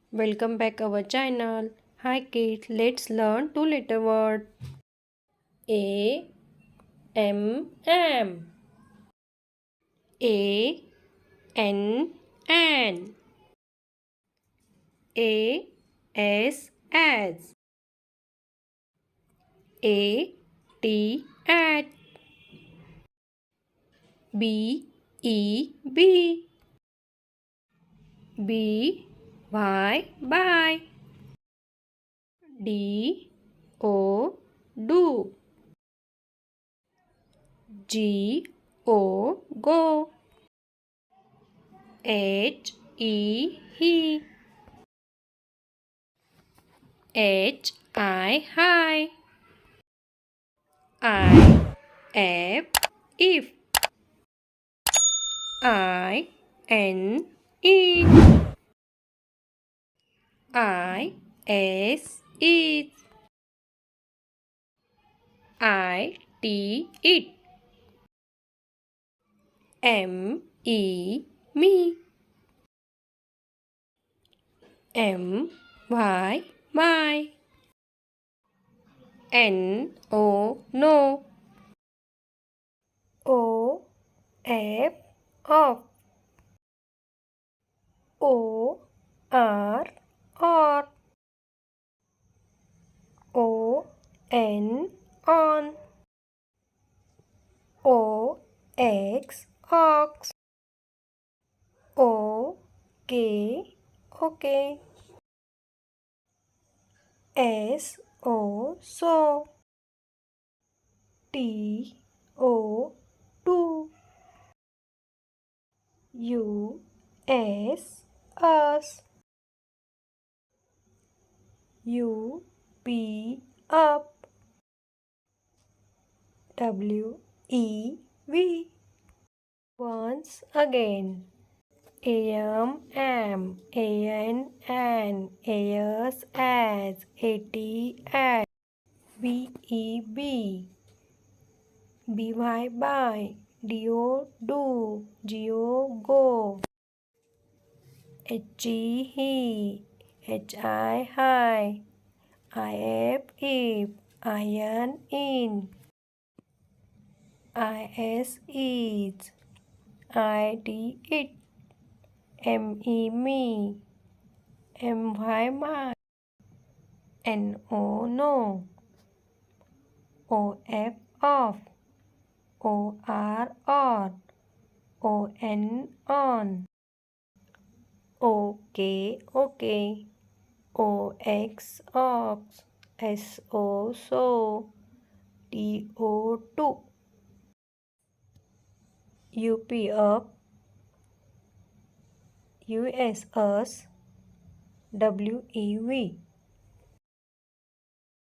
Welcome back our channel. Hi kids, let's learn two-letter word. A M M. A N N. A S S. A T at. B E B. B Y by. D O do. G O go. H E he. H I hi. I F if. I N eat. I S is. I T it. M E me. M Y my. N O no. O F off. O R or. O N on. O X ox. O K okay. S O so. T O to. U S us. U P up. W E V. Once again. am, an, as, at, beb, by, do, go, he, hi, if, iron, in, is, it, me, my, no, off, or, on, okay, ox, so, to, up, us, wev.